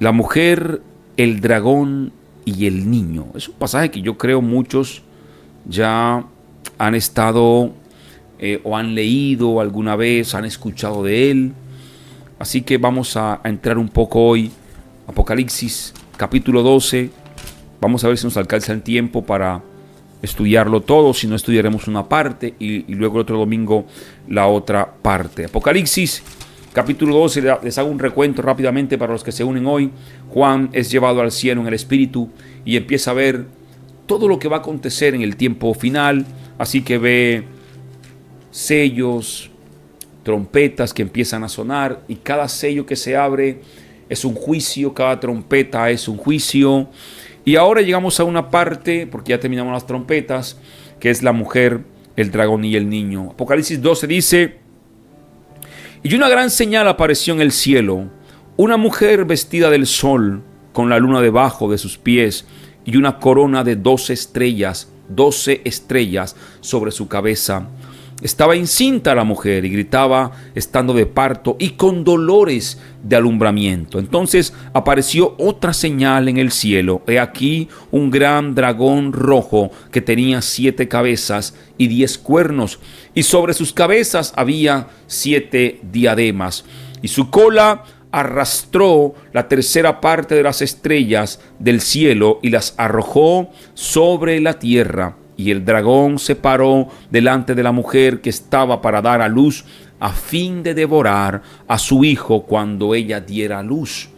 La mujer, el dragón y el niño. Es un pasaje que yo creo muchos ya han estado o han leído alguna vez, han escuchado de él. Así que vamos a entrar un poco hoy. Apocalipsis capítulo 12. Vamos a ver si nos alcanza el tiempo para estudiarlo todo. Si no, estudiaremos una parte y luego el otro domingo la otra parte. Apocalipsis capítulo 12, les hago un recuento rápidamente para los que se unen hoy. Juan es llevado al cielo en el Espíritu y empieza a ver todo lo que va a acontecer en el tiempo final. Así que ve sellos, trompetas que empiezan a sonar, y cada sello que se abre es un juicio, cada trompeta es un juicio. Y ahora llegamos a una parte, porque ya terminamos las trompetas, que es la mujer, el dragón y el niño. Apocalipsis 12 dice: y una gran señal apareció en el cielo, una mujer vestida del sol, con la luna debajo de sus pies, y una corona de 12 estrellas sobre su cabeza. Estaba encinta la mujer y gritaba estando de parto y con dolores de alumbramiento. Entonces apareció otra señal en el cielo. He aquí un gran dragón rojo que tenía 7 cabezas y 10 cuernos, y sobre sus cabezas había 7 diademas, y su cola arrastró la tercera parte de las estrellas del cielo y las arrojó sobre la tierra. Y el dragón se paró delante de la mujer que estaba para dar a luz, a fin de devorar a su hijo cuando ella diera a luz.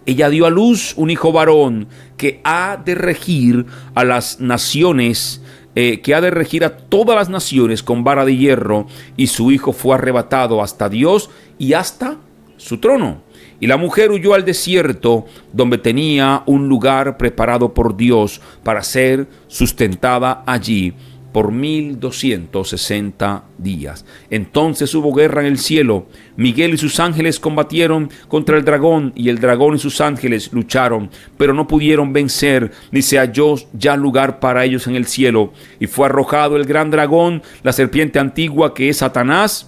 Ella dio a luz un hijo varón que ha de regir a las naciones, que ha de regir a todas las naciones con vara de hierro, y su hijo fue arrebatado hasta Dios y hasta su trono. Y la mujer huyó al desierto, donde tenía un lugar preparado por Dios para ser sustentada allí por 1260 días. Entonces hubo guerra en el cielo. Miguel y sus ángeles combatieron contra el dragón, y el dragón y sus ángeles lucharon, pero no pudieron vencer, ni se halló ya lugar para ellos en el cielo. Y fue arrojado el gran dragón, la serpiente antigua, que es Satanás,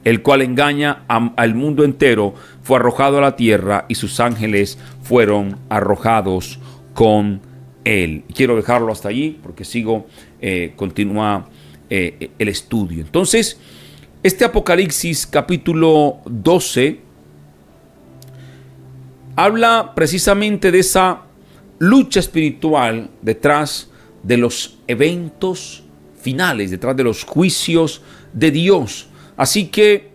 el cual engaña al mundo entero. Fue arrojado a la tierra, y sus ángeles fueron arrojados con él. Quiero dejarlo hasta allí porque continúa el estudio. Entonces, este Apocalipsis capítulo 12 habla precisamente de esa lucha espiritual detrás de los eventos finales, detrás de los juicios de Dios. Así que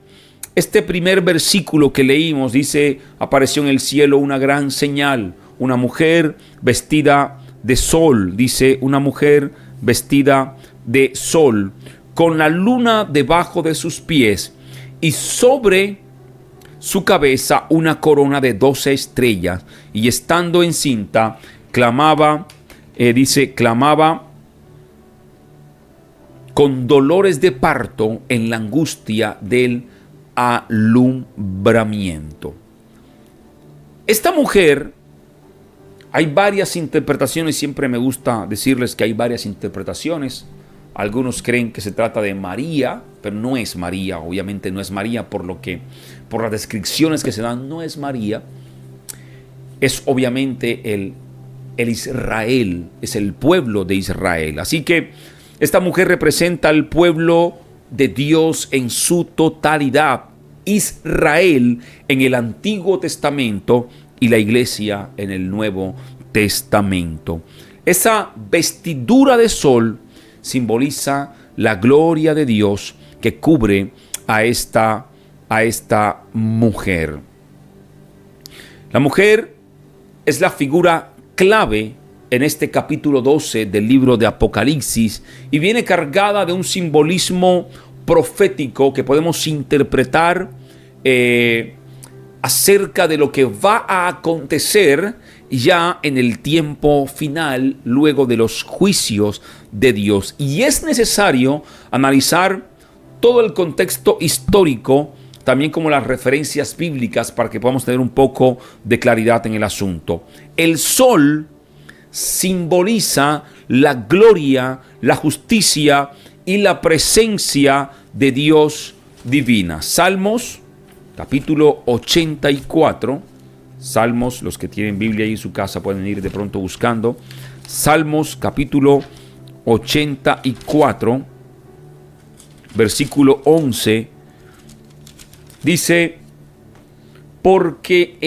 este primer versículo que leímos dice: apareció en el cielo una gran señal, una mujer vestida de sol, dice, una mujer vestida de sol, con la luna debajo de sus pies, y sobre su cabeza una corona de 12 estrellas, y estando encinta, clamaba con dolores de parto en la angustia del alumbramiento. Esta mujer, hay varias interpretaciones, siempre me gusta decirles que hay varias interpretaciones. Algunos creen que se trata de María, pero no es María, obviamente no es María, por las descripciones que se dan, no es María. Es obviamente el Israel, es el pueblo de Israel. Así que esta mujer representa al pueblo de Dios en su totalidad, Israel en el Antiguo Testamento y la iglesia en el Nuevo Testamento. Esa vestidura de sol simboliza la gloria de Dios que cubre a esta mujer. La mujer es la figura clave en este capítulo 12 del libro de Apocalipsis, y viene cargada de un simbolismo profético que podemos interpretar acerca de lo que va a acontecer ya en el tiempo final, luego de los juicios de Dios. Y es necesario analizar todo el contexto histórico, también como las referencias bíblicas, para que podamos tener un poco de claridad en el asunto. El sol simboliza la gloria, la justicia y la presencia de Dios divina. Salmos capítulo 84, Salmos, los que tienen Biblia ahí en su casa pueden ir de pronto buscando. Salmos capítulo 84, versículo 11, dice: porque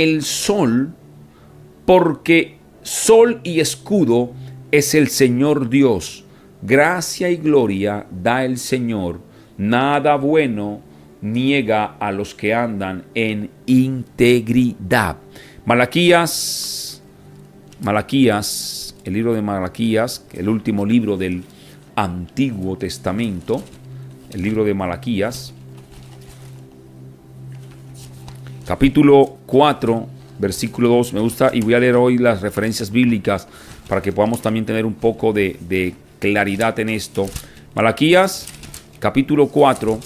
sol y escudo es el Señor Dios, gracia y gloria da el Señor, nada bueno niega a los que andan en integridad. Malaquías, el libro de Malaquías, el último libro del Antiguo Testamento, el libro de Malaquías, capítulo 4, versículo 2, me gusta, y voy a leer hoy las referencias bíblicas para que podamos también tener un poco de claridad en esto. Malaquías, capítulo 4,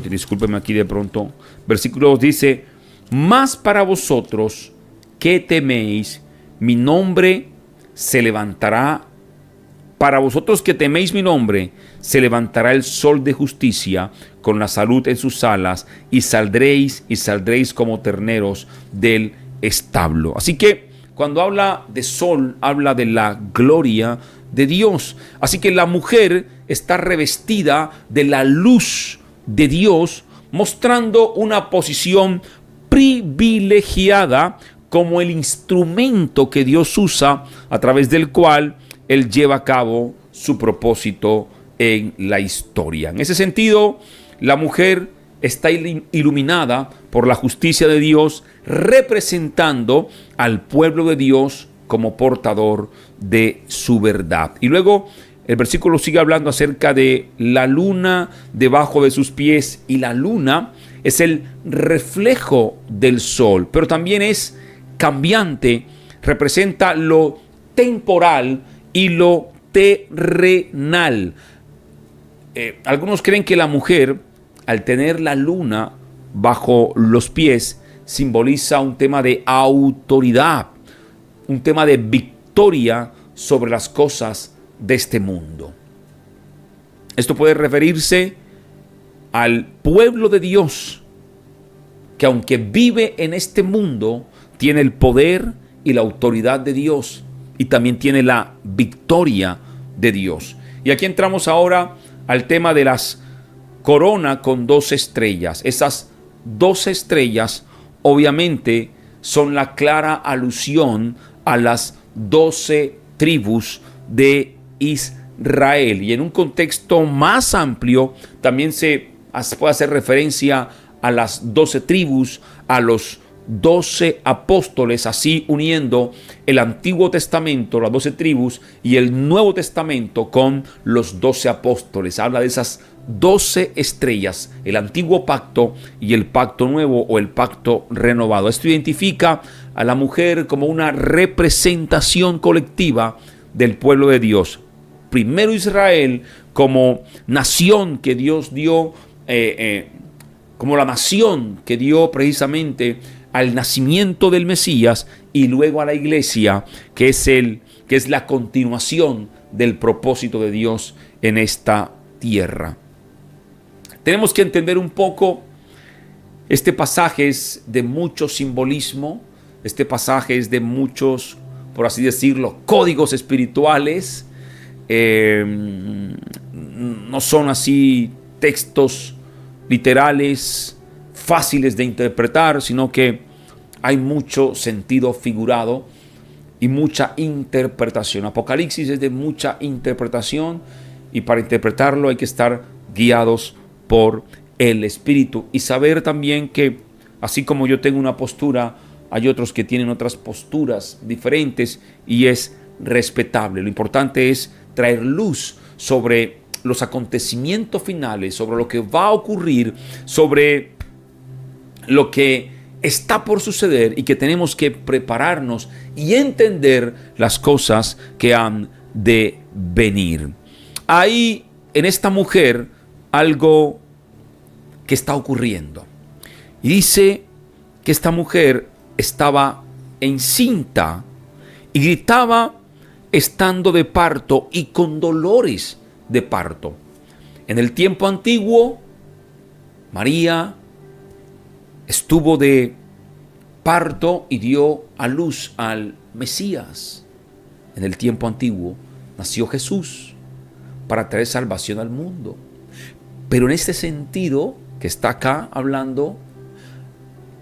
discúlpenme aquí de pronto, versículo 2 dice: mas para vosotros que teméis mi nombre se levantará, para vosotros que teméis mi nombre se levantará el sol de justicia con la salud en sus alas, y saldréis como terneros del establo. Así que cuando habla de sol, habla de la gloria de Dios. Así que la mujer está revestida de la luz de Dios, mostrando una posición privilegiada como el instrumento que Dios usa, a través del cual Él lleva a cabo su propósito en la historia. En ese sentido, la mujer está iluminada por la justicia de Dios, representando al pueblo de Dios como portador de su verdad. Y luego el versículo sigue hablando acerca de la luna debajo de sus pies, y la luna es el reflejo del sol, pero también es cambiante, representa lo temporal y lo terrenal. Algunos creen que la mujer, al tener la luna bajo los pies, simboliza un tema de autoridad, un tema de victoria sobre las cosas de este mundo. Esto puede referirse al pueblo de Dios, que aunque vive en este mundo, tiene el poder y la autoridad de Dios, y también tiene la victoria de Dios. Y aquí entramos ahora al tema de las corona con 12 estrellas. Esas 12 estrellas obviamente son la clara alusión a las 12 tribus de Israel, y en un contexto más amplio también se puede hacer referencia a las 12 tribus, a los 12 apóstoles, así uniendo el Antiguo Testamento, las 12 tribus, y el Nuevo Testamento con los 12 apóstoles. Habla de esas 12 estrellas, el antiguo pacto y el pacto nuevo o el pacto renovado. Esto identifica a la mujer como una representación colectiva del pueblo de Dios. Primero Israel como nación que Dios dio, como la nación que dio precisamente al nacimiento del Mesías, y luego a la iglesia que es la continuación del propósito de Dios en esta tierra. Tenemos que entender un poco, este pasaje es de mucho simbolismo, este pasaje es de muchos, por así decirlo, códigos espirituales. No son así textos literales fáciles de interpretar, sino que hay mucho sentido figurado y mucha interpretación. Apocalipsis es de mucha interpretación, y para interpretarlo hay que estar guiados por el Espíritu y saber también que, así como yo tengo una postura, hay otros que tienen otras posturas diferentes, y es respetable. Lo importante es traer luz sobre los acontecimientos finales, sobre lo que va a ocurrir, sobre lo que está por suceder, y que tenemos que prepararnos y entender las cosas que han de venir. Hay en esta mujer algo que está ocurriendo, y dice que esta mujer estaba encinta y gritaba estando de parto y con dolores de parto. En el tiempo antiguo, María estuvo de parto y dio a luz al Mesías. En el tiempo antiguo nació Jesús para traer salvación al mundo. Pero en este sentido que está acá hablando,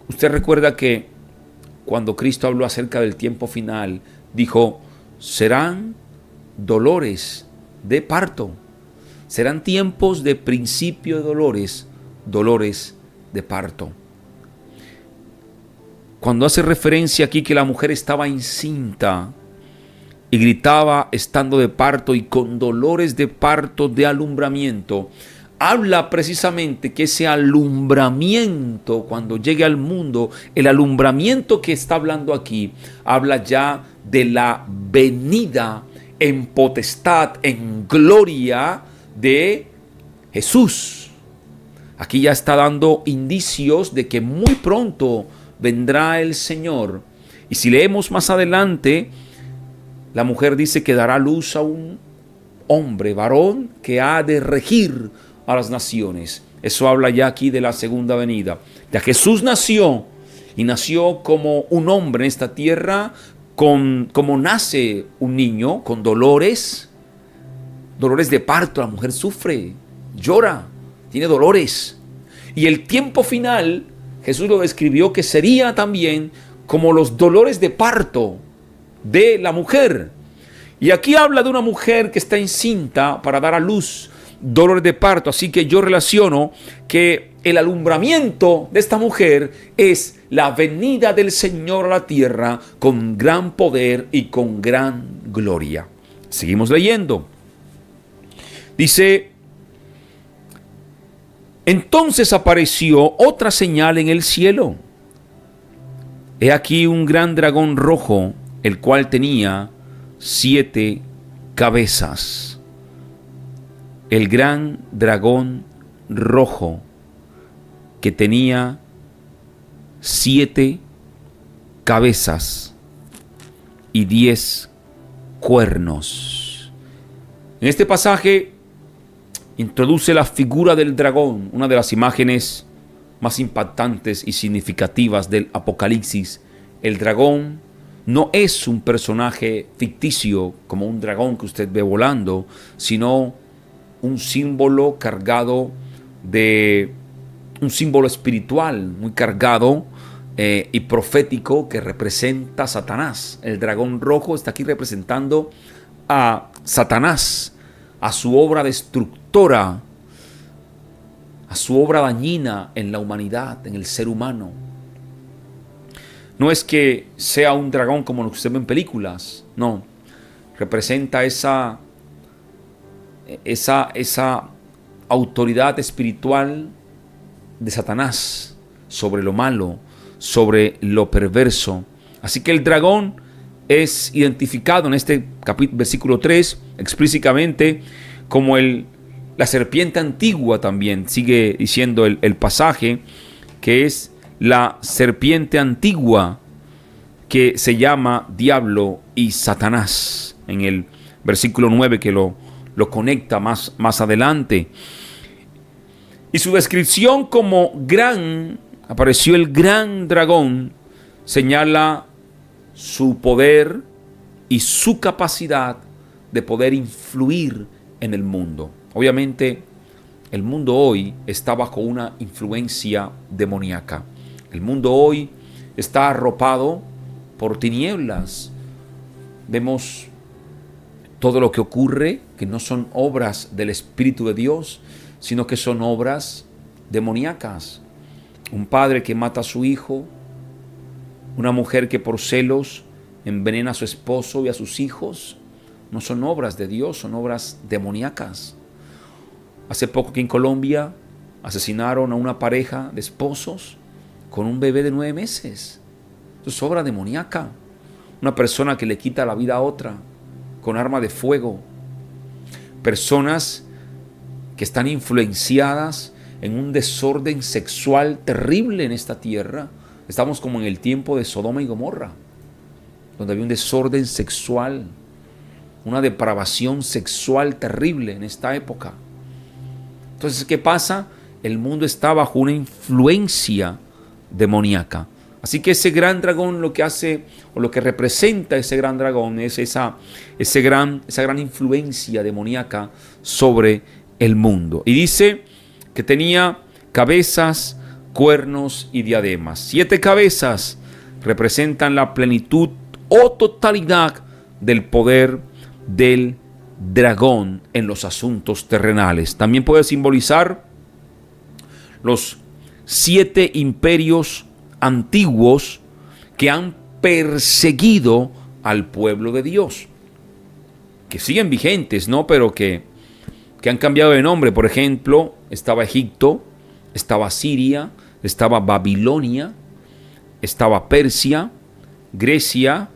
usted recuerda que cuando Cristo habló acerca del tiempo final, dijo, serán dolores de parto, serán tiempos de principio de dolores, dolores de parto. Cuando hace referencia aquí que la mujer estaba encinta y gritaba estando de parto y con dolores de parto de alumbramiento, habla precisamente que ese alumbramiento, cuando llegue al mundo, el alumbramiento que está hablando aquí, habla ya de la venida en potestad, en gloria de Jesús. Aquí ya está dando indicios de que muy pronto vendrá el Señor. Y si leemos más adelante, la mujer dice que dará luz a un hombre, varón, que ha de regir a las naciones. Eso habla ya aquí de la segunda venida. Ya Jesús nació, y nació como un hombre en esta tierra, como nace un niño, con dolores de parto. La mujer sufre, llora, tiene dolores. Y el tiempo final, Jesús lo describió que sería también como los dolores de parto de la mujer. Y aquí habla de una mujer que está encinta para dar a luz, dolores de parto. Así que yo relaciono que el alumbramiento de esta mujer es la venida del Señor a la tierra con gran poder y con gran gloria. Seguimos leyendo. Dice, entonces apareció otra señal en el cielo. He aquí un gran dragón rojo, el cual tenía 7 cabezas. El gran dragón rojo que tenía 7 cabezas y 10 cuernos. En este pasaje introduce la figura del dragón, una de las imágenes más impactantes y significativas del Apocalipsis. El dragón no es un personaje ficticio como un dragón que usted ve volando, sino un símbolo cargado de un símbolo espiritual muy cargado y profético que representa a Satanás. El dragón rojo está aquí representando a Satanás, a su obra destructora, a su obra dañina en la humanidad, en el ser humano. No es que sea un dragón como lo que usted ve en películas, no. Representa esa autoridad espiritual de Satanás sobre lo malo, sobre lo perverso. Así que el dragón es identificado en este versículo 3 explícitamente como la serpiente antigua. También sigue diciendo el pasaje que es la serpiente antigua, que se llama Diablo y Satanás, en el versículo 9 que lo conecta más adelante. Y su descripción como apareció el gran dragón, señala su poder y su capacidad de poder influir en el mundo. Obviamente, el mundo hoy está bajo una influencia demoníaca. El mundo hoy está arropado por tinieblas. Vemos todo lo que ocurre, que no son obras del Espíritu de Dios, sino que son obras demoníacas. Un padre que mata a su hijo, una mujer que por celos envenena a su esposo y a sus hijos, no son obras de Dios, son obras demoníacas. Hace poco que en Colombia asesinaron a una pareja de esposos con un bebé de 9 meses. Eso es obra demoníaca. Una persona que le quita la vida a otra con arma de fuego. Personas que están influenciadas en un desorden sexual terrible en esta tierra. Estamos como en el tiempo de Sodoma y Gomorra, donde había un desorden sexual, una depravación sexual terrible en esta época. Entonces, ¿qué pasa? El mundo está bajo una influencia demoníaca. Así que ese gran dragón lo que hace, o lo que representa ese gran dragón, es esa gran influencia demoníaca sobre el mundo. Y dice que tenía cabezas, cuernos y diademas. 7 cabezas representan la plenitud o totalidad del poder del dragón en los asuntos terrenales. También puede simbolizar los 7 imperios antiguos que han perseguido al pueblo de Dios, que siguen vigentes, ¿no? Pero que han cambiado de nombre. Por ejemplo, estaba Egipto, estaba Siria, estaba Babilonia, estaba Persia, Grecia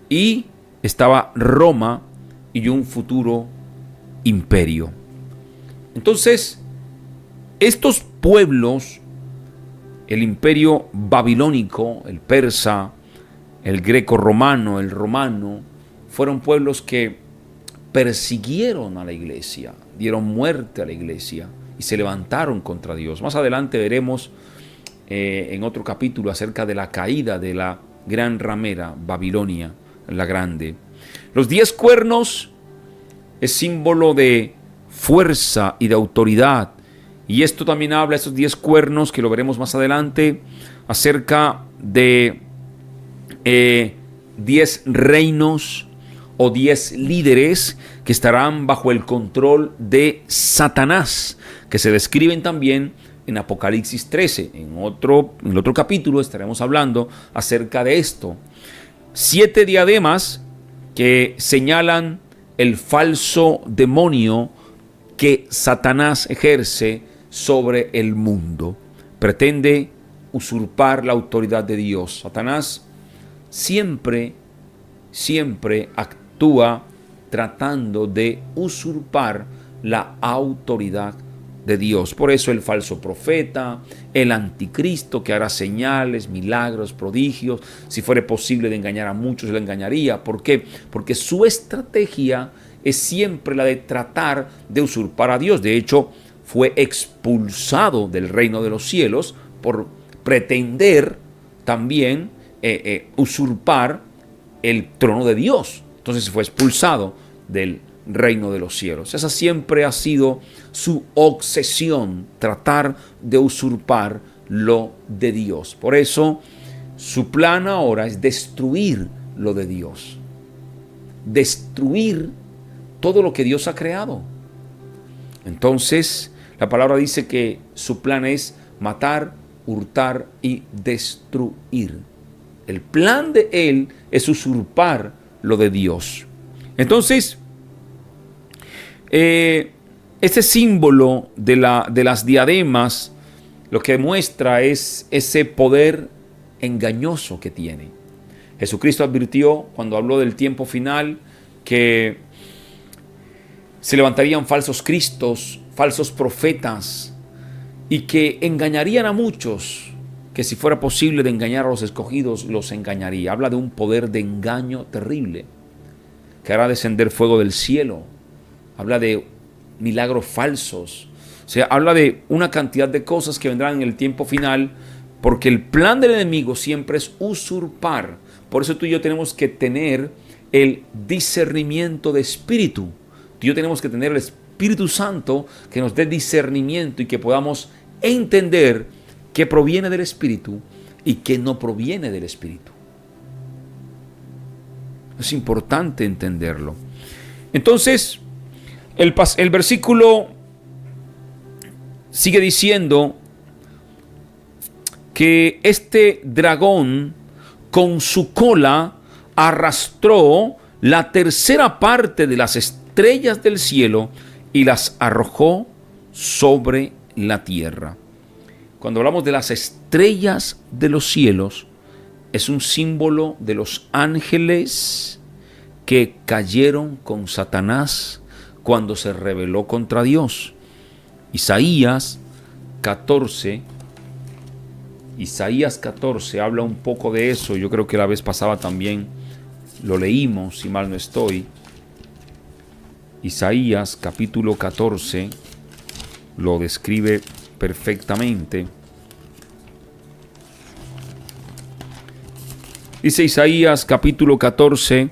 y estaba Roma y un futuro imperio. Entonces, estos pueblos, el imperio babilónico, el persa, el greco-romano, el romano, fueron pueblos que persiguieron a la iglesia, dieron muerte a la iglesia y se levantaron contra Dios. Más adelante veremos en otro capítulo acerca de la caída de la gran ramera Babilonia la Grande. Los 10 cuernos es símbolo de fuerza y de autoridad. Y esto también habla, esos 10 cuernos, que lo veremos más adelante, acerca de 10 reinos o 10 líderes que estarán bajo el control de Satanás, que se describen también en Apocalipsis 13. En el otro capítulo estaremos hablando acerca de esto. 7 diademas que señalan el falso demonio que Satanás ejerce sobre el mundo. Pretende usurpar la autoridad de Dios. Satanás siempre actúa tratando de usurpar la autoridad de Dios. Por eso el falso profeta, el anticristo que hará señales, milagros, prodigios. Si fuere posible de engañar a muchos, le engañaría. ¿Por qué? Porque su estrategia es siempre la de tratar de usurpar a Dios. De hecho, fue expulsado del reino de los cielos por pretender también usurpar el trono de Dios. Entonces fue expulsado del reino de los cielos. Esa siempre ha sido su obsesión, tratar de usurpar lo de Dios. Por eso su plan ahora es destruir lo de Dios, destruir todo lo que Dios ha creado. Entonces la palabra dice que su plan es matar, hurtar y destruir. El plan de él es usurpar lo de Dios. Entonces, ese símbolo de las diademas lo que muestra es ese poder engañoso que tiene. Jesucristo advirtió cuando habló del tiempo final que se levantarían falsos cristos, falsos profetas, y que engañarían a muchos, que si fuera posible de engañar a los escogidos, los engañaría. Habla de un poder de engaño terrible, que hará descender fuego del cielo. Habla de milagros falsos. O sea, habla de una cantidad de cosas que vendrán en el tiempo final, porque el plan del enemigo siempre es usurpar. Por eso tú y yo tenemos que tener el discernimiento de espíritu. Tú y yo tenemos que tener el Espíritu Santo que nos dé discernimiento y que podamos entender qué proviene del Espíritu y qué no proviene del Espíritu. Es importante entenderlo. Entonces, el versículo sigue diciendo que este dragón con su cola arrastró la tercera parte de las estrellas del cielo y las arrojó sobre la tierra. Cuando hablamos de las estrellas de los cielos, es un símbolo de los ángeles que cayeron con Satanás cuando se rebeló contra Dios. Isaías 14 habla un poco de eso. Yo creo que la vez pasada también lo leímos, si mal no estoy. Isaías capítulo 14 lo describe perfectamente. Dice Isaías capítulo 14,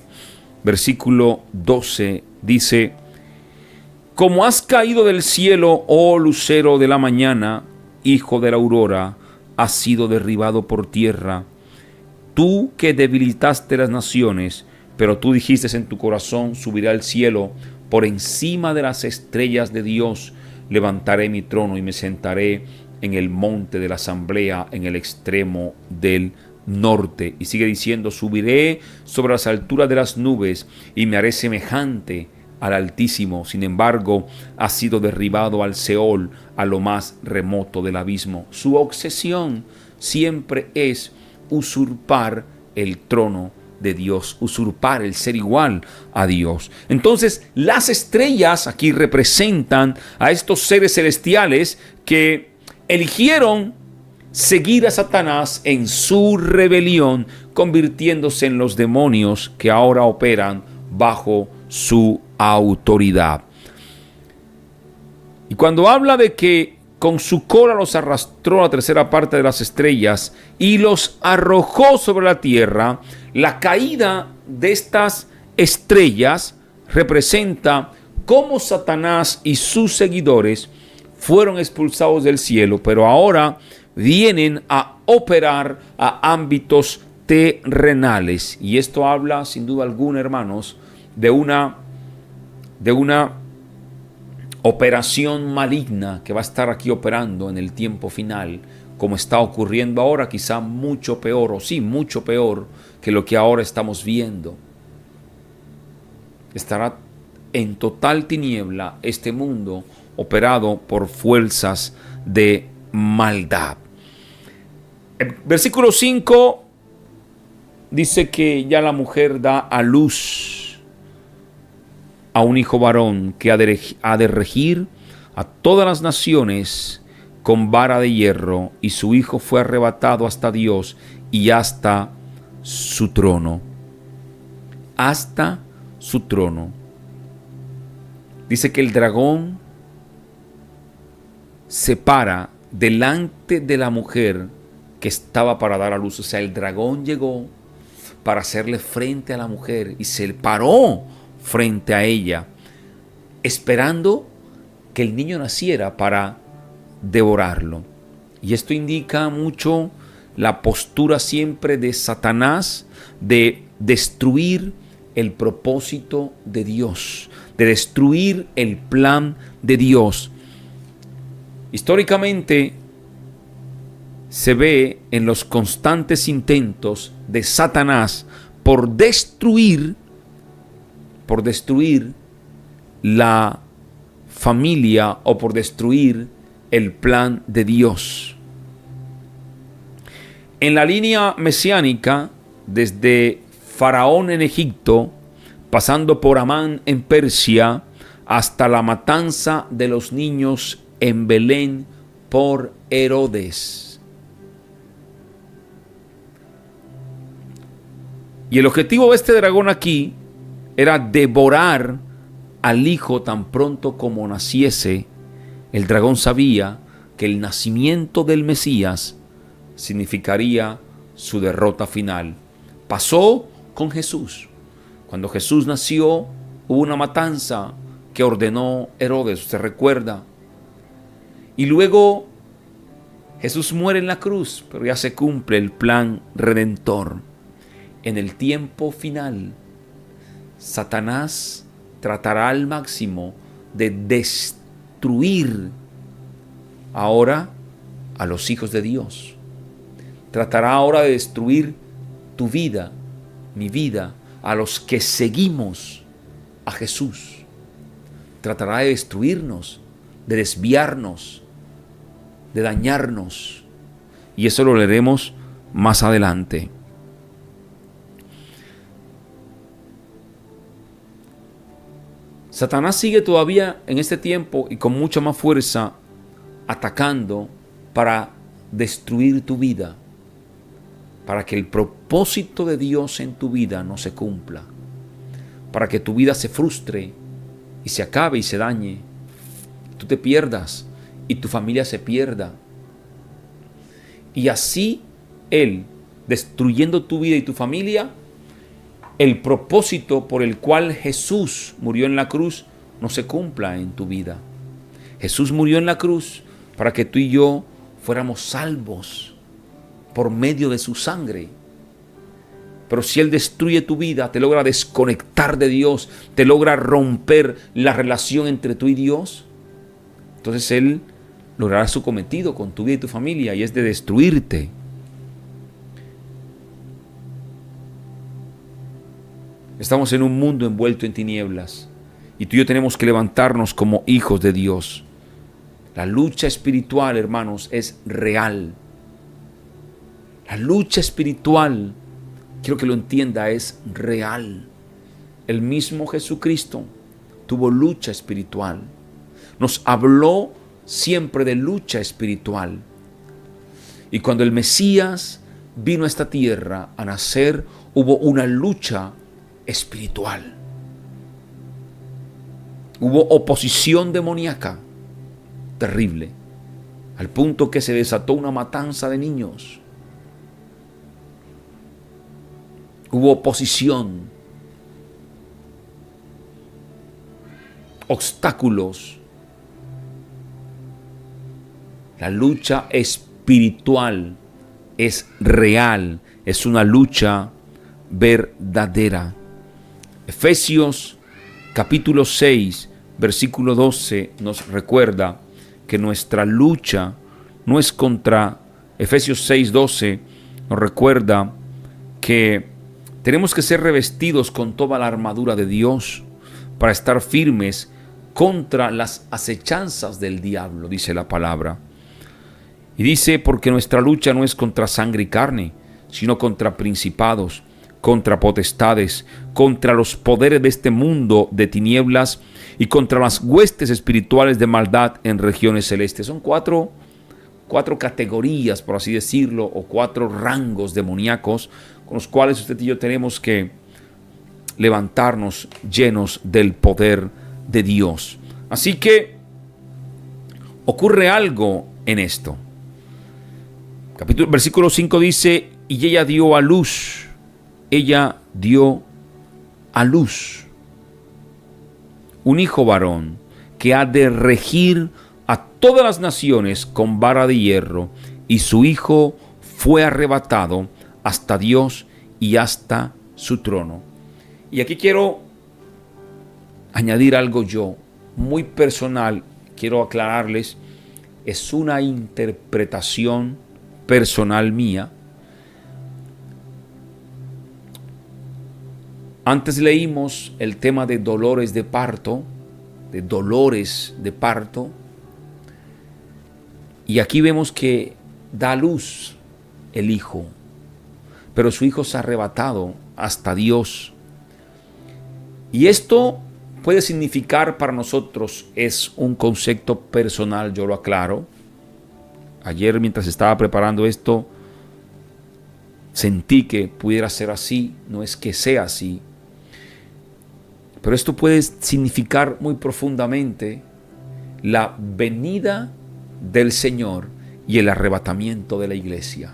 versículo 12, dice: como has caído del cielo, oh lucero de la mañana, hijo de la aurora, has sido derribado por tierra. Tú que debilitaste las naciones, pero tú dijiste en tu corazón: subiré al cielo, por encima de las estrellas de Dios, levantaré mi trono y me sentaré en el monte de la asamblea, en el extremo del norte. Y sigue diciendo: subiré sobre las alturas de las nubes y me haré semejante al Altísimo. Sin embargo, ha sido derribado al Seol, a lo más remoto del abismo. Su obsesión siempre es usurpar el trono de Dios, usurpar el ser igual a Dios. Entonces, las estrellas aquí representan a estos seres celestiales que eligieron seguir a Satanás en su rebelión, convirtiéndose en los demonios que ahora operan bajo su autoridad. Y cuando habla de que con su cola los arrastró a la tercera parte de las estrellas y los arrojó sobre la tierra, la caída de estas estrellas representa cómo Satanás y sus seguidores fueron expulsados del cielo, pero ahora vienen a operar a ámbitos terrenales. Y esto habla, sin duda alguna, hermanos, de una operación maligna que va a estar aquí operando en el tiempo final, como está ocurriendo ahora, quizá mucho peor, o sí, mucho peor que lo que ahora estamos viendo. Estará en total tiniebla este mundo operado por fuerzas de maldad. El versículo 5 dice que ya la mujer da a luz a un hijo varón que ha de regir a todas las naciones con vara de hierro, y su hijo fue arrebatado hasta Dios y hasta su trono. Hasta su trono. Dice que el dragón se para delante de la mujer que estaba para dar a luz. O sea, el dragón llegó para hacerle frente a la mujer y se paró frente a ella, esperando que el niño naciera para devorarlo. Y esto indica mucho la postura siempre de Satanás de destruir el propósito de Dios, de destruir el plan de Dios. Históricamente se ve en los constantes intentos de Satanás por destruir la familia o por destruir el plan de Dios. En la línea mesiánica, desde Faraón en Egipto, pasando por Amán en Persia, hasta la matanza de los niños en Belén por Herodes. Y el objetivo de este dragón aquí era devorar al hijo tan pronto como naciese. El dragón sabía que el nacimiento del Mesías significaría su derrota final. Pasó con Jesús. Cuando Jesús nació, hubo una matanza que ordenó Herodes, ¿se recuerda? Y luego Jesús muere en la cruz, pero ya se cumple el plan redentor. En el tiempo final, Satanás tratará al máximo de destruir ahora a los hijos de Dios. Tratará ahora de destruir tu vida, mi vida, a los que seguimos a Jesús. Tratará de destruirnos, de desviarnos, de dañarnos. Y eso lo leeremos más adelante. Satanás sigue todavía en este tiempo y con mucha más fuerza atacando para destruir tu vida, para que el propósito de Dios en tu vida no se cumpla, para que tu vida se frustre y se acabe y se dañe, tú te pierdas y tu familia se pierda. Y así él destruyendo tu vida y tu familia, el propósito por el cual Jesús murió en la cruz no se cumpla en tu vida. Jesús murió en la cruz para que tú y yo fuéramos salvos por medio de su sangre. Pero si Él destruye tu vida, te logra desconectar de Dios, te logra romper la relación entre tú y Dios, entonces Él logrará su cometido con tu vida y tu familia, y es de destruirte. Estamos en un mundo envuelto en tinieblas, y tú y yo tenemos que levantarnos como hijos de Dios. La lucha espiritual, hermanos, es real. La lucha espiritual, quiero que lo entienda, es real. El mismo Jesucristo tuvo lucha espiritual. Nos habló siempre de lucha espiritual. Y cuando el Mesías vino a esta tierra a nacer, hubo una lucha espiritual. Hubo oposición demoníaca terrible, al punto que se desató una matanza de niños. Hubo oposición, obstáculos. La lucha espiritual es real, es una lucha verdadera. Efesios capítulo 6, versículo 12 nos recuerda que nuestra lucha no es contra, Efesios 6, 12 nos recuerda que tenemos que ser revestidos con toda la armadura de Dios para estar firmes contra las acechanzas del diablo, dice la palabra. Y dice, porque nuestra lucha no es contra sangre y carne, sino contra principados, contra potestades, contra los poderes de este mundo de tinieblas y contra las huestes espirituales de maldad en regiones celestes. Son cuatro categorías, por así decirlo, o 4 rangos demoníacos con los cuales usted y yo tenemos que levantarnos llenos del poder de Dios. Así que ocurre algo en esto. Versículo 5 dice, y ella dio a luz un hijo varón, que ha de regir a todas las naciones con vara de hierro, y su hijo fue arrebatado hasta Dios y hasta su trono. Y aquí quiero añadir algo yo, muy personal, quiero aclararles, es una interpretación personal mía. Antes leímos el tema de dolores de parto, y aquí vemos que da a luz el hijo, pero su hijo se ha arrebatado hasta Dios. Y esto puede significar para nosotros, es un concepto personal, yo lo aclaro. Ayer, mientras estaba preparando esto, sentí que pudiera ser así, no es que sea así. Pero esto puede significar muy profundamente la venida del Señor y el arrebatamiento de la iglesia.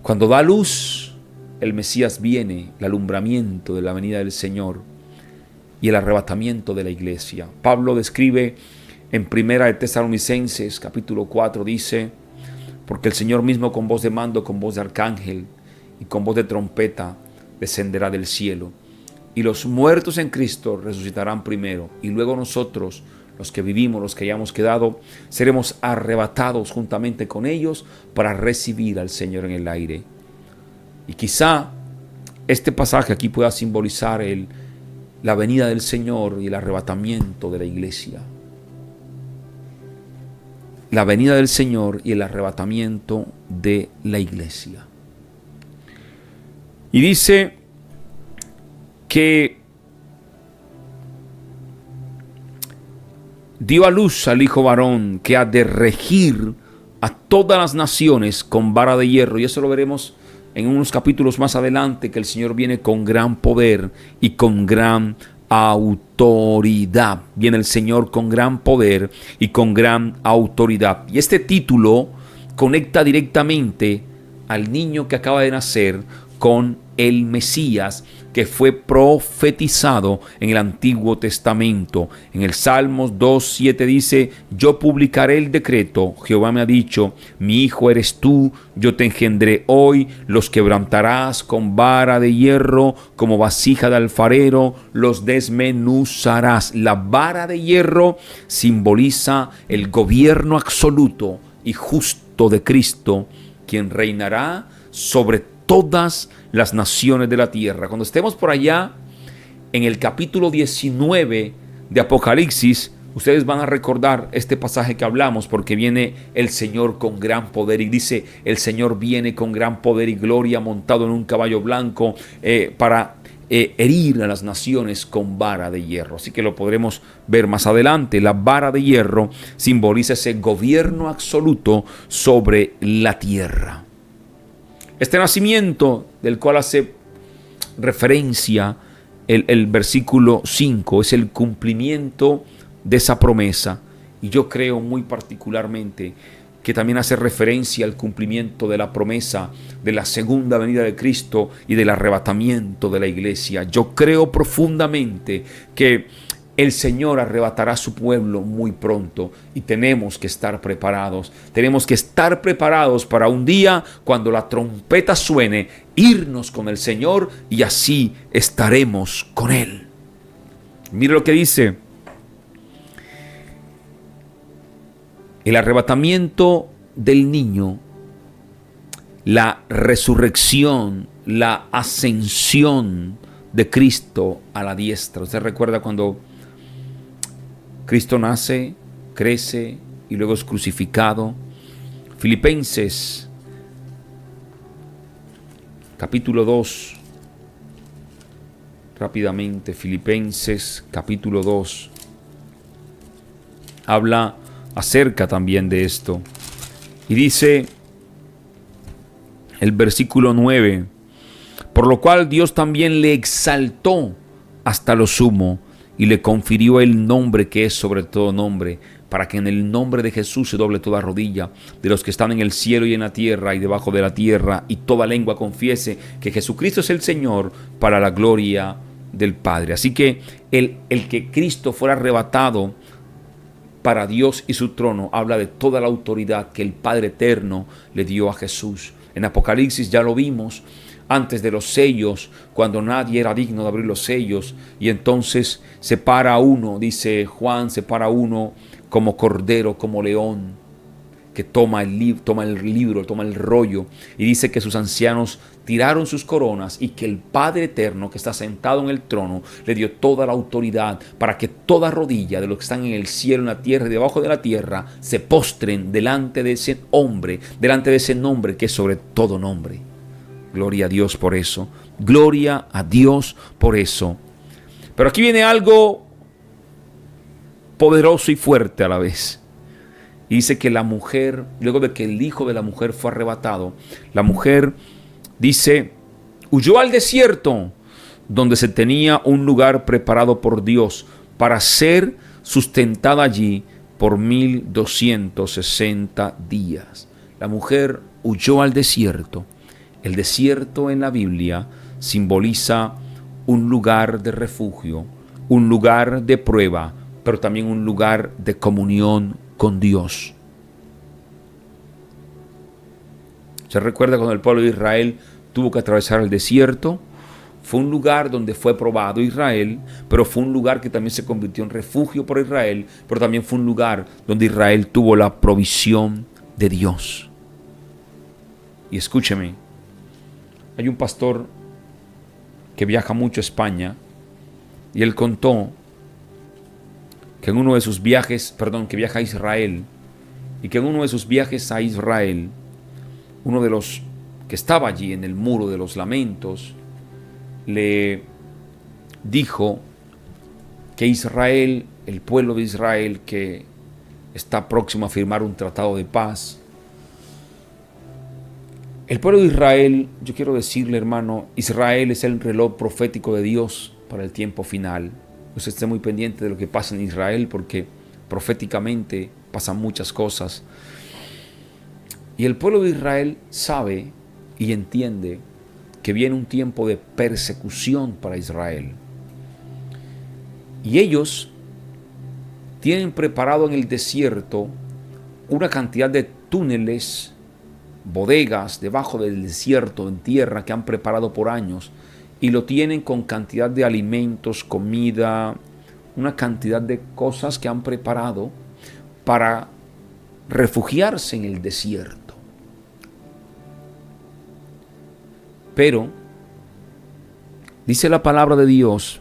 Cuando da luz, el Mesías viene, el alumbramiento de la venida del Señor y el arrebatamiento de la iglesia. Pablo describe en 1 de Tesalonicenses capítulo 4, dice, porque el Señor mismo con voz de mando, con voz de arcángel y con voz de trompeta descenderá del cielo. Y los muertos en Cristo resucitarán primero, y luego nosotros, los que vivimos, los que hayamos quedado, seremos arrebatados juntamente con ellos para recibir al Señor en el aire. Y quizá este pasaje aquí pueda simbolizar la venida del Señor y el arrebatamiento de la iglesia. La venida del Señor y el arrebatamiento de la iglesia. Y dice que dio a luz al hijo varón, que ha de regir a todas las naciones con vara de hierro. Y eso lo veremos en unos capítulos más adelante, que el Señor viene con gran poder y con gran autoridad. Viene el Señor con gran poder y con gran autoridad. Y este título conecta directamente al niño que acaba de nacer con el Mesías que fue profetizado en el Antiguo Testamento. En el Salmos 2:7 dice: yo publicaré el decreto, Jehová me ha dicho, mi hijo eres tú, yo te engendré hoy, los quebrantarás con vara de hierro, como vasija de alfarero, los desmenuzarás. La vara de hierro simboliza el gobierno absoluto y justo de Cristo, quien reinará sobre todas las naciones de la tierra. Cuando estemos por allá en el capítulo 19 de Apocalipsis, ustedes van a recordar este pasaje que hablamos, porque viene el Señor con gran poder, y dice: el Señor viene con gran poder y gloria montado en un caballo blanco para herir a las naciones con vara de hierro. Así que lo podremos ver más adelante. La vara de hierro simboliza ese gobierno absoluto sobre la tierra. Este nacimiento del cual hace referencia el versículo 5 es el cumplimiento de esa promesa, y yo creo muy particularmente que también hace referencia al cumplimiento de la promesa de la segunda venida de Cristo y del arrebatamiento de la iglesia. Yo creo profundamente que el Señor arrebatará a su pueblo muy pronto, y tenemos que estar preparados. Tenemos que estar preparados para un día, cuando la trompeta suene, irnos con el Señor, y así estaremos con Él. Mire lo que dice: el arrebatamiento del niño, la resurrección, la ascensión de Cristo a la diestra. Usted recuerda cuando Cristo nace, crece y luego es crucificado. Filipenses capítulo 2. Rápidamente, Filipenses capítulo 2 habla acerca también de esto. Y dice el versículo 9: por lo cual Dios también le exaltó hasta lo sumo, y le confirió el nombre que es sobre todo nombre, para que en el nombre de Jesús se doble toda rodilla de los que están en el cielo y en la tierra y debajo de la tierra, y toda lengua confiese que Jesucristo es el Señor, para la gloria del Padre. Así que el que Cristo fuera arrebatado para Dios y su trono habla de toda la autoridad que el Padre eterno le dio a Jesús. En Apocalipsis ya lo vimos, antes de los sellos, cuando nadie era digno de abrir los sellos, y entonces se para uno, dice Juan, se para uno como cordero, como león, que toma el libro, toma el rollo, y dice que sus ancianos tiraron sus coronas, y que el Padre eterno que está sentado en el trono le dio toda la autoridad para que toda rodilla de los que están en el cielo, en la tierra y debajo de la tierra se postren delante de ese hombre, delante de ese nombre que es sobre todo nombre. Gloria a Dios por eso. Gloria a Dios por eso. Pero aquí viene algo poderoso y fuerte a la vez. Y dice que la mujer, luego de que el hijo de la mujer fue arrebatado, la mujer, dice, huyó al desierto, donde se tenía un lugar preparado por Dios para ser sustentada allí por 1260 días. La mujer huyó al desierto. El desierto en la Biblia simboliza un lugar de refugio, un lugar de prueba, pero también un lugar de comunión con Dios. ¿Se recuerda cuando el pueblo de Israel tuvo que atravesar el desierto? Fue un lugar donde fue probado Israel, pero fue un lugar que también se convirtió en refugio por Israel, pero también fue un lugar donde Israel tuvo la provisión de Dios. Y escúcheme, hay un pastor que viaja mucho a España, y él contó que en uno de sus viajes, que viaja a Israel, y que en uno de sus viajes a Israel, uno de los que estaba allí en el muro de los lamentos, le dijo que Israel, el pueblo de Israel que está próximo a firmar un tratado de paz, el pueblo de Israel, yo quiero decirle, hermano, Israel es el reloj profético de Dios para el tiempo final. Usted esté muy pendiente de lo que pasa en Israel, porque proféticamente pasan muchas cosas. Y el pueblo de Israel sabe y entiende que viene un tiempo de persecución para Israel. Y ellos tienen preparado en el desierto una cantidad de túneles, bodegas debajo del desierto en tierra que han preparado por años, y lo tienen con cantidad de alimentos, comida, una cantidad de cosas que han preparado para refugiarse en el desierto. Pero dice la palabra de Dios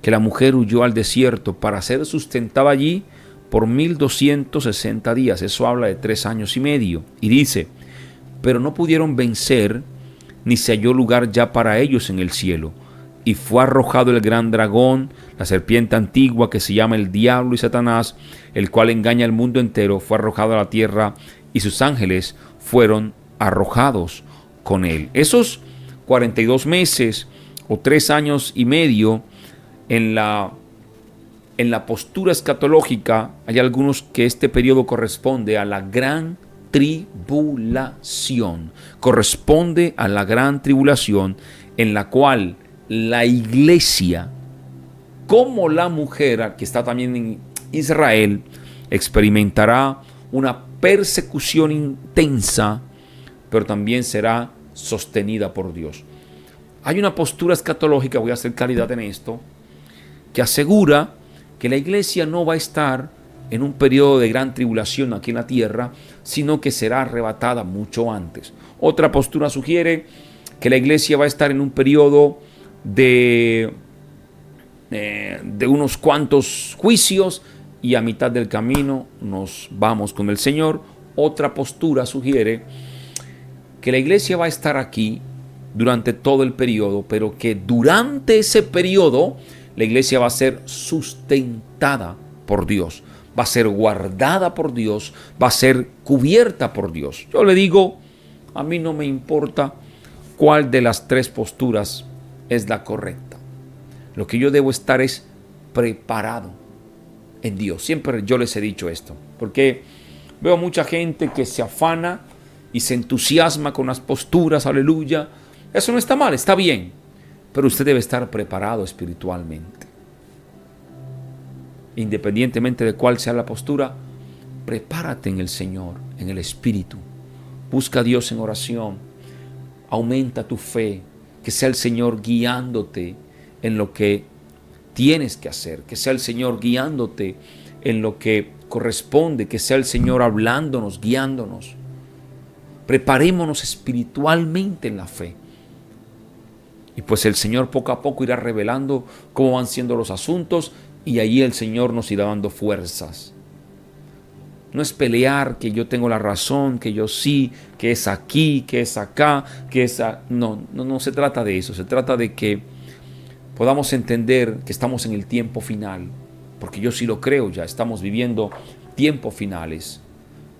que la mujer huyó al desierto para ser sustentada allí por 1260 días. Eso habla de 3 años y medio. Y dice, pero no pudieron vencer, ni se halló lugar ya para ellos en el cielo. Y fue arrojado el gran dragón, la serpiente antigua que se llama el diablo y Satanás, el cual engaña al mundo entero, fue arrojado a la tierra y sus ángeles fueron arrojados con él. Esos 42 meses o 3 años y medio en la postura escatológica, hay algunos que este periodo corresponde a la gran tribulación. Corresponde a la gran tribulación en la cual la iglesia, como la mujer que está también en Israel, experimentará una persecución intensa, pero también será sostenida por Dios. Hay una postura escatológica, voy a hacer claridad en esto, que asegura que la iglesia no va a estar en un periodo de gran tribulación aquí en la tierra, sino que será arrebatada mucho antes. Otra postura sugiere que la iglesia va a estar en un periodo de unos cuantos juicios y a mitad del camino nos vamos con el Señor. Otra postura sugiere que la iglesia va a estar aquí durante todo el periodo, pero que durante ese periodo la iglesia va a ser sustentada por Dios, va a ser guardada por Dios, va a ser cubierta por Dios. Yo le digo, a mí no me importa cuál de las 3 posturas es la correcta. Lo que yo debo estar es preparado en Dios. Siempre yo les he dicho esto, porque veo mucha gente que se afana y se entusiasma con las posturas, aleluya. Eso no está mal, está bien, pero usted debe estar preparado espiritualmente. Independientemente de cuál sea la postura, prepárate en el Señor, en el Espíritu. Busca a Dios en oración. Aumenta tu fe. Que sea el Señor guiándote en lo que tienes que hacer. Que sea el Señor guiándote en lo que corresponde. Que sea el Señor hablándonos, guiándonos. Preparémonos espiritualmente en la fe. Y pues el Señor poco a poco irá revelando cómo van siendo los asuntos, y ahí el Señor nos irá dando fuerzas. No es pelear que yo tengo la razón, que yo sí, que es aquí, que es acá, que es no se trata de eso. Se trata de que podamos entender que estamos en el tiempo final, porque yo sí lo creo ya, estamos viviendo tiempos finales,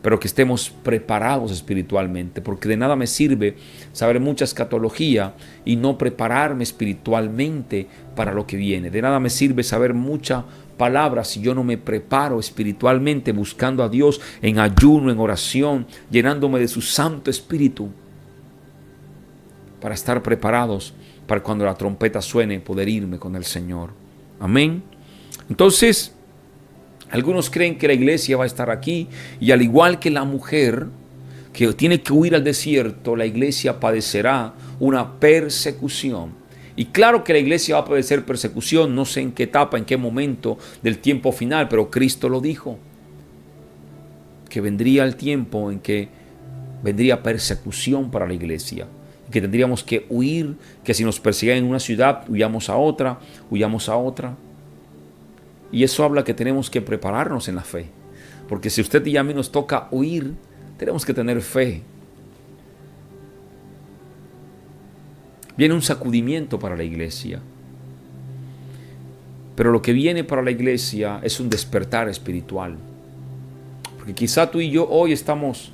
pero que estemos preparados espiritualmente, porque de nada me sirve saber mucha escatología y no prepararme espiritualmente para lo que viene. De nada me sirve saber mucha palabra si yo no me preparo espiritualmente, buscando a Dios en ayuno, en oración, llenándome de su Santo Espíritu, para estar preparados para cuando la trompeta suene poder irme con el Señor. Amén. Entonces, algunos creen que la iglesia va a estar aquí, y al igual que la mujer que tiene que huir al desierto, la iglesia padecerá una persecución. Y claro que la iglesia va a padecer persecución, no sé en qué etapa, en qué momento del tiempo final, pero Cristo lo dijo, que vendría el tiempo en que vendría persecución para la iglesia, que tendríamos que huir, que si nos persiguen en una ciudad, huyamos a otra. Y eso habla que tenemos que prepararnos en la fe. Porque si usted y a mí nos toca huir, tenemos que tener fe. Viene un sacudimiento para la iglesia. Pero lo que viene para la iglesia es un despertar espiritual. Porque quizá tú y yo hoy estamos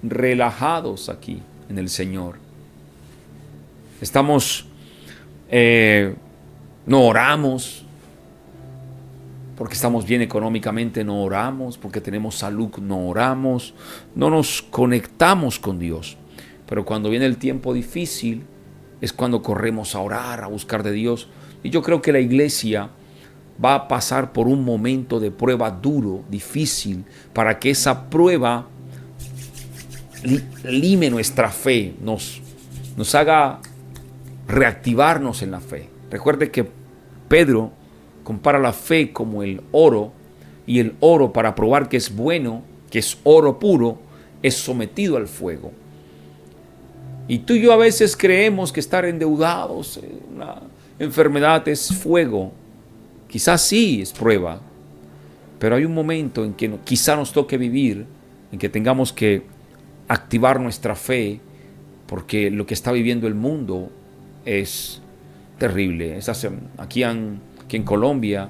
relajados aquí en el Señor. No oramos. Porque estamos bien económicamente, no oramos. Porque tenemos salud, no oramos. No nos conectamos con Dios. pero cuando viene el tiempo difícil es cuando corremos a orar, a buscar de Dios. Y yo creo que la iglesia va a pasar por un momento de prueba duro, difícil, para que esa prueba lime nuestra fe, nos haga reactivarnos en la fe. Recuerde que Pedro compara la fe como el oro, y el oro, para probar que es bueno, que es oro puro, es sometido al fuego. Y tú y yo a veces creemos que estar endeudados, una enfermedad es fuego. Quizás sí es prueba, pero hay un momento en que quizá nos toque vivir, en que tengamos que activar nuestra fe, porque lo que está viviendo el mundo es terrible. Aquí en Colombia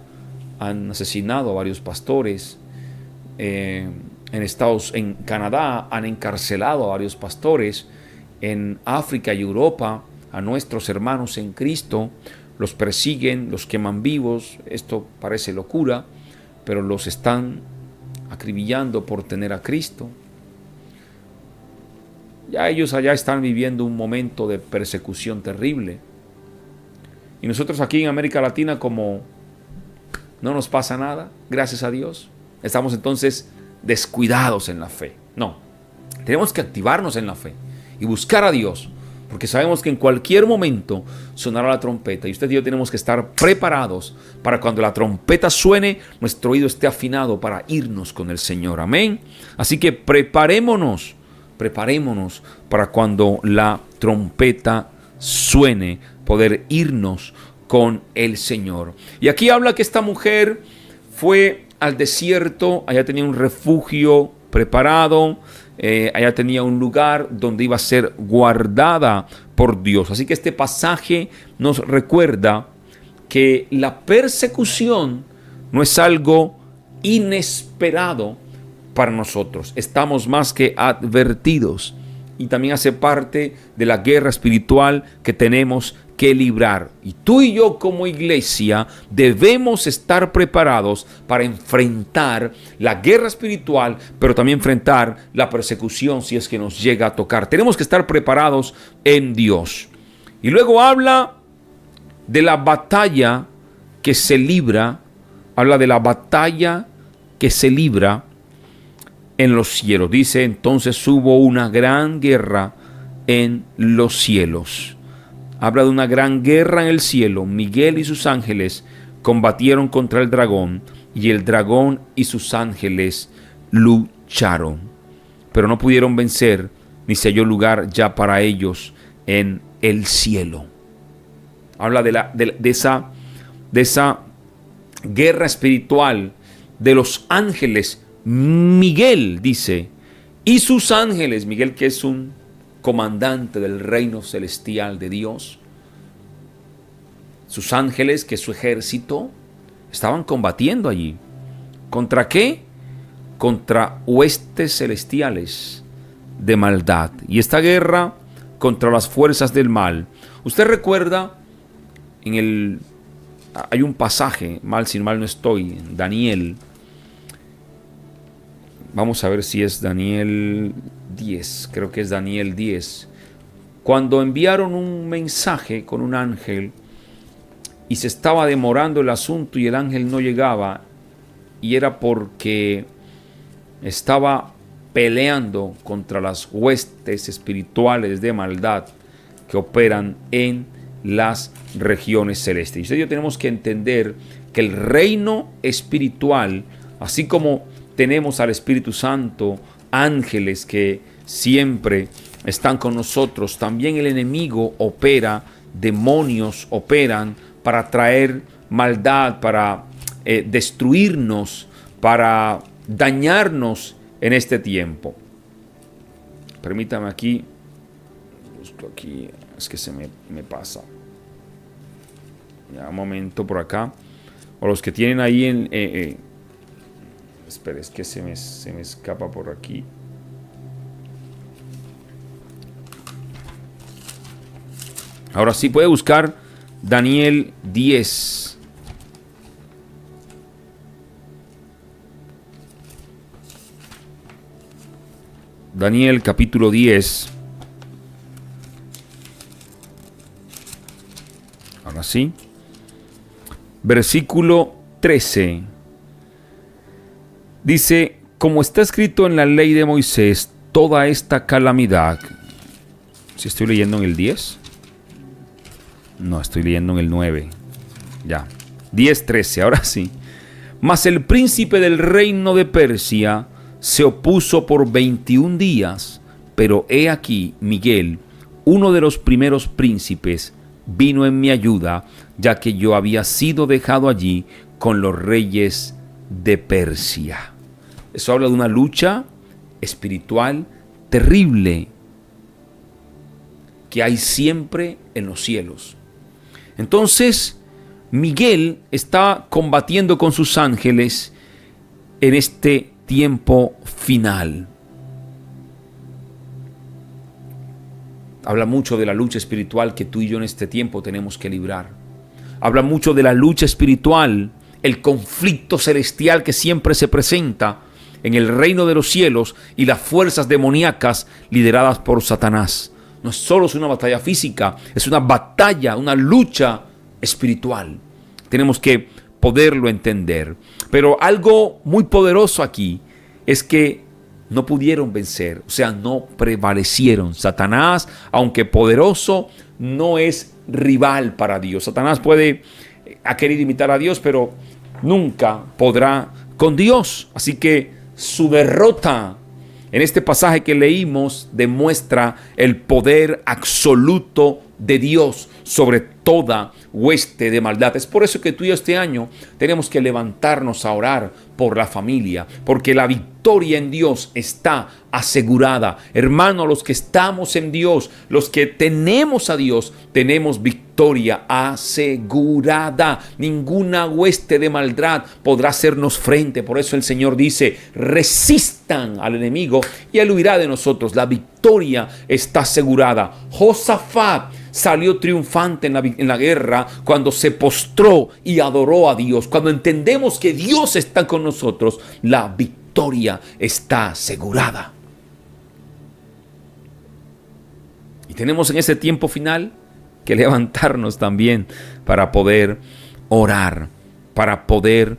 han asesinado a varios pastores. En Canadá han encarcelado a varios pastores. En África y Europa a nuestros hermanos en Cristo los persiguen, los queman vivos. Esto parece locura, pero los están acribillando por tener a Cristo. Ya ellos allá están viviendo un momento de persecución terrible. Y nosotros aquí en América Latina, como no nos pasa nada, gracias a Dios, estamos entonces descuidados en la fe. No, tenemos que activarnos en la fe y buscar a Dios, porque sabemos que en cualquier momento sonará la trompeta y usted y yo tenemos que estar preparados para cuando la trompeta suene, nuestro oído esté afinado para irnos con el Señor. Amén. Así que preparémonos para cuando la trompeta suene, poder irnos con el Señor. Y aquí habla que esta mujer fue al desierto, allá tenía un refugio preparado, allá tenía un lugar donde iba a ser guardada por Dios. Así que este pasaje nos recuerda que la persecución no es algo inesperado para nosotros. Estamos más que advertidos, y también hace parte de la guerra espiritual que tenemos que librar. Y tú y yo como iglesia debemos estar preparados para enfrentar la guerra espiritual, pero también enfrentar la persecución si es que nos llega a tocar. Tenemos que estar preparados en Dios. Y luego habla de la batalla que se libra, habla de la batalla que se libra en los cielos. Dice, entonces hubo una gran guerra en los cielos. Habla de una gran guerra en el cielo. Miguel y sus ángeles combatieron contra el dragón, y el dragón y sus ángeles lucharon, pero no pudieron vencer, ni se halló lugar ya para ellos en el cielo. Habla de esa guerra espiritual de los ángeles. Miguel dice, y sus ángeles, Miguel, que es un comandante del reino celestial de Dios, sus ángeles, que es su ejército, estaban combatiendo allí. ¿Contra qué? Contra huestes celestiales de maldad. Y esta guerra contra las fuerzas del mal. Usted recuerda, hay un pasaje, si mal no estoy, en Daniel. Vamos a ver si es Daniel 10, creo que es Daniel 10. Cuando enviaron un mensaje con un ángel y se estaba demorando el asunto y el ángel no llegaba, y era porque estaba peleando contra las huestes espirituales de maldad que operan en las regiones celestes. Y usted y yo tenemos que entender que el reino espiritual, así como tenemos al Espíritu Santo, ángeles que siempre están con nosotros, también el enemigo opera, demonios operan para traer maldad, para destruirnos, para dañarnos en este tiempo. Permítame aquí, busco aquí, es que se me pasa. Ya, un momento por acá. O los que tienen ahí espera, es que se me escapa por aquí. Ahora sí puede buscar Daniel 10. Daniel capítulo 10. Ahora sí. Versículo 13. Dice, como está escrito en la ley de Moisés, toda esta calamidad. ¿Si estoy leyendo en el 10? No, estoy leyendo en el 9. Ya. 10:13, ahora sí. Mas el príncipe del reino de Persia se opuso por 21 días, pero he aquí Miguel, uno de los primeros príncipes, vino en mi ayuda, ya que yo había sido dejado allí con los reyes de Persia. Eso habla de una lucha espiritual terrible que hay siempre en los cielos. Entonces, Miguel está combatiendo con sus ángeles en este tiempo final. Habla mucho de la lucha espiritual que tú y yo en este tiempo tenemos que librar. Habla mucho de la lucha espiritual, el conflicto celestial que siempre se presenta en el reino de los cielos y las fuerzas demoníacas lideradas por Satanás. No es solo una batalla física, es una batalla, una lucha espiritual. Tenemos que poderlo entender. Pero algo muy poderoso aquí es que no pudieron vencer, o sea, no prevalecieron. Satanás, aunque poderoso, no es rival para Dios. Satanás puede querer imitar a Dios, pero nunca podrá con Dios. Así que su derrota en este pasaje que leímos demuestra el poder absoluto de Dios sobre toda hueste de maldad. Es por eso que tú y yo este año tenemos que levantarnos a orar por la familia, porque la victoria en Dios está asegurada. Hermano, los que estamos en Dios, los que tenemos a Dios, tenemos victoria asegurada. Ninguna hueste de maldad podrá hacernos frente. Por eso el Señor dice, resistan al enemigo y él huirá de nosotros. La victoria está asegurada. Josafat salió triunfante en la guerra cuando se postró y adoró a Dios. Cuando entendemos que Dios está con nosotros, la victoria está asegurada. Y tenemos en ese tiempo final que levantarnos también para poder orar, para poder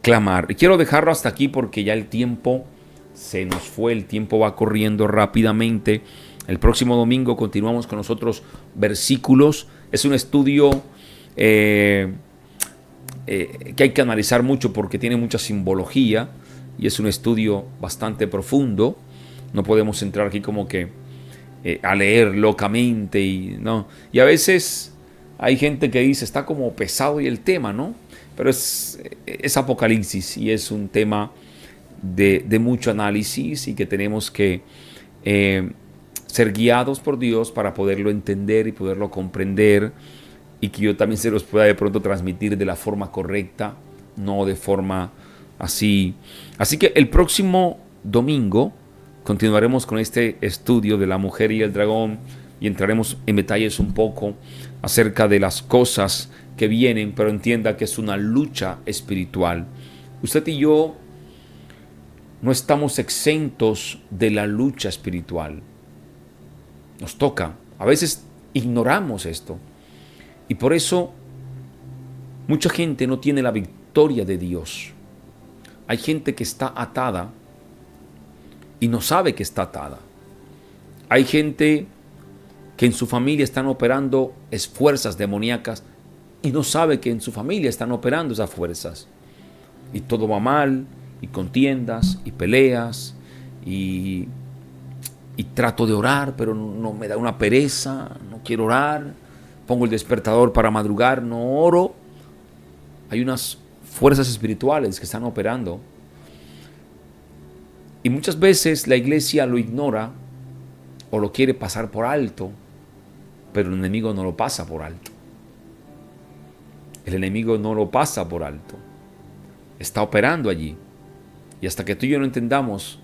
clamar. Y quiero dejarlo hasta aquí porque ya el tiempo se nos fue, el tiempo va corriendo rápidamente. El próximo domingo continuamos con los otros versículos. Es un estudio que hay que analizar mucho porque tiene mucha simbología y es un estudio bastante profundo. No podemos entrar aquí como que a leer locamente no. Y a veces hay gente que dice, está como pesado y el tema, ¿no? Pero es Apocalipsis y es un tema de mucho análisis y que tenemos que ser guiados por Dios para poderlo entender y poderlo comprender y que yo también se los pueda de pronto transmitir de la forma correcta, no de forma así. Así que el próximo domingo continuaremos con este estudio de la mujer y el dragón y entraremos en detalles un poco acerca de las cosas que vienen, pero entienda que es una lucha espiritual. Usted y yo no estamos exentos de la lucha espiritual. Nos toca. A veces ignoramos esto. Y por eso mucha gente no tiene la victoria de Dios. Hay gente que está atada y no sabe que está atada. Hay gente que en su familia están operando fuerzas demoníacas y no sabe que en su familia están operando esas fuerzas. Y todo va mal, y contiendas, y peleas, y trato de orar, pero no me da una pereza, no quiero orar, pongo el despertador para madrugar, no oro. Hay unas fuerzas espirituales que están operando. Y muchas veces la iglesia lo ignora o lo quiere pasar por alto, pero el enemigo no lo pasa por alto. El enemigo no lo pasa por alto. Está operando allí. Y hasta que tú y yo no entendamos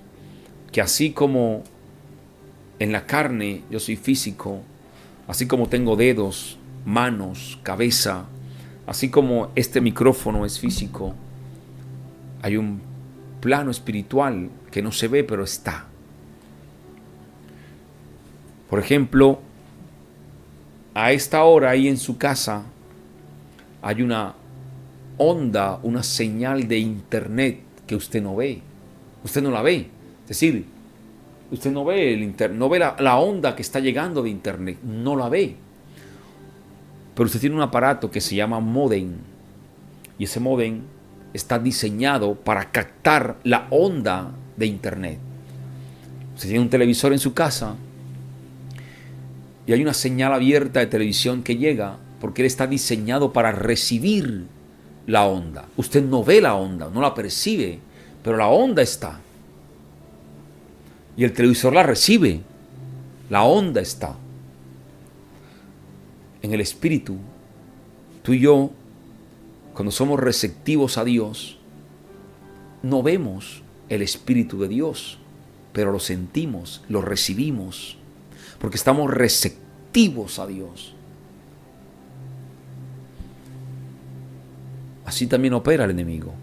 que así como en la carne yo soy físico, así como tengo dedos, manos, cabeza, así como este micrófono es físico, hay un plano espiritual que no se ve pero está. Por ejemplo, a esta hora ahí en su casa hay una onda, una señal de internet que usted no ve. Usted no la ve. Es decir, usted no ve no ve la onda que está llegando de internet. No la ve. Pero usted tiene un aparato que se llama módem. Y ese módem está diseñado para captar la onda de internet. Usted tiene un televisor en su casa y hay una señal abierta de televisión que llega porque él está diseñado para recibir la onda. Usted no ve la onda, no la percibe, pero la onda está. Y el televisor la recibe. La onda está. En el espíritu, tú y yo, cuando somos receptivos a Dios, no vemos el Espíritu de Dios, pero lo sentimos, lo recibimos, porque estamos receptivos a Dios. Así también opera el enemigo.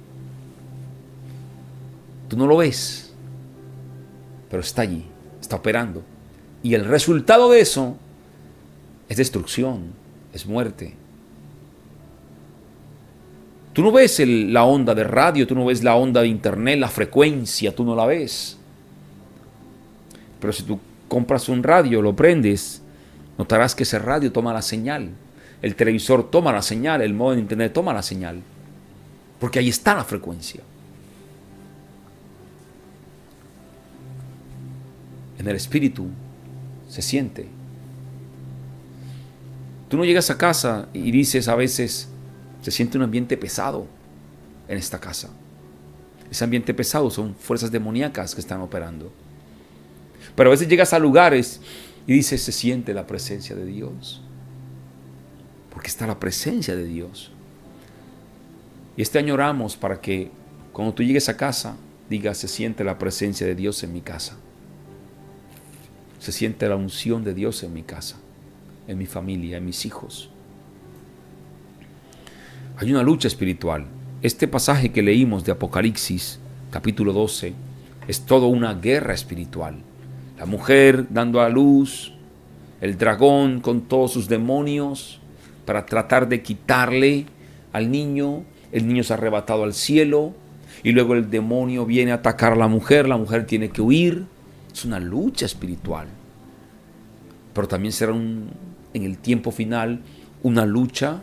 Tú no lo ves, pero está allí, está operando. Y el resultado de eso es destrucción, es muerte. Tú no ves la onda de radio, tú no ves la onda de internet, la frecuencia, tú no la ves. Pero si tú compras un radio, lo prendes, notarás que ese radio toma la señal. El televisor toma la señal, el modo de internet toma la señal. Porque ahí está la frecuencia. En el espíritu se siente. Tú no llegas a casa y dices a veces, se siente un ambiente pesado en esta casa. Ese ambiente pesado son fuerzas demoníacas que están operando. Pero a veces llegas a lugares y dices, se siente la presencia de Dios. Porque está la presencia de Dios. Y este año oramos para que cuando tú llegues a casa, digas, se siente la presencia de Dios en mi casa. Se siente la unción de Dios en mi casa, en mi familia, en mis hijos. Hay una lucha espiritual. Este pasaje que leímos de Apocalipsis, capítulo 12, es toda una guerra espiritual. La mujer dando a luz, el dragón con todos sus demonios para tratar de quitarle al niño. El niño es arrebatado al cielo y luego el demonio viene a atacar a la mujer tiene que huir. Es una lucha espiritual. Pero también será en el tiempo final una lucha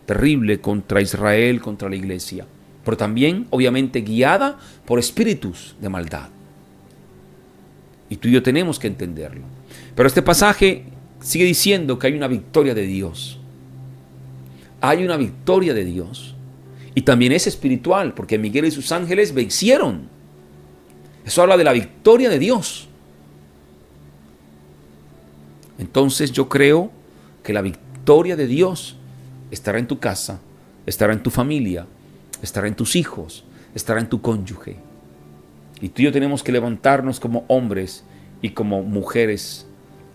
terrible contra Israel, contra la iglesia, pero también obviamente guiada por espíritus de maldad. Y tú y yo tenemos que entenderlo. Pero este pasaje sigue diciendo que hay una victoria de Dios. Hay una victoria de Dios. Y también es espiritual, porque Miguel y sus ángeles vencieron. Eso habla de la victoria de Dios. Entonces yo creo que la victoria de Dios estará en tu casa, estará en tu familia, estará en tus hijos, estará en tu cónyuge. Y tú y yo tenemos que levantarnos como hombres y como mujeres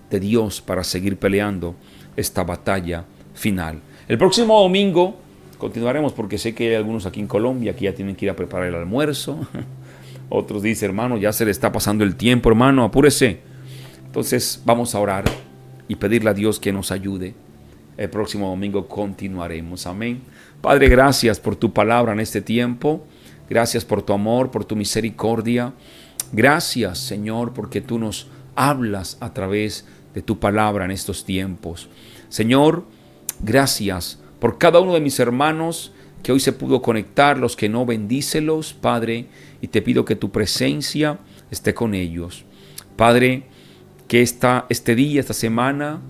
de Dios para seguir peleando esta batalla final. El próximo domingo continuaremos, porque sé que hay algunos aquí en Colombia que ya tienen que ir a preparar el almuerzo. Otros dicen, hermano, ya se le está pasando el tiempo, hermano, apúrese. Entonces vamos a orar y pedirle a Dios que nos ayude. El próximo domingo continuaremos. Amén. Padre, gracias por tu palabra en este tiempo. Gracias por tu amor, por tu misericordia. Gracias, Señor, porque tú nos hablas a través de tu palabra en estos tiempos. Señor, gracias por cada uno de mis hermanos que hoy se pudo conectar, los que no, bendícelos, Padre, y te pido que tu presencia esté con ellos. Padre, que este día, esta semana,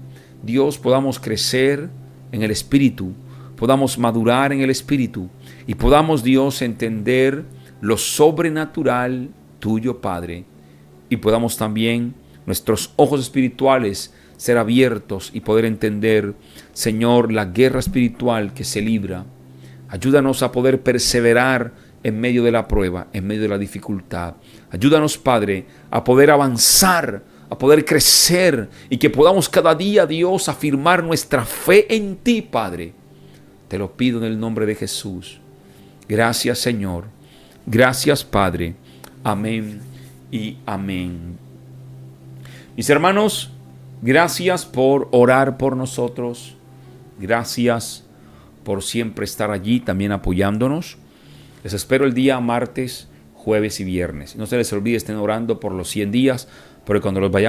Dios, podamos crecer en el Espíritu, podamos madurar en el Espíritu y podamos, Dios, entender lo sobrenatural tuyo, Padre, y podamos también nuestros ojos espirituales ser abiertos y poder entender, Señor, la guerra espiritual que se libra. Ayúdanos a poder perseverar en medio de la prueba, en medio de la dificultad. Ayúdanos, Padre, a poder avanzar, a poder crecer y que podamos cada día, Dios, afirmar nuestra fe en ti, Padre. Te lo pido en el nombre de Jesús. Gracias, Señor. Gracias, Padre. Amén y amén. Mis hermanos, Gracias por orar por nosotros. Gracias por siempre estar allí también apoyándonos. Les espero el día martes, jueves y viernes. No se les olvide, estén orando por los 100 días, porque cuando los vayamos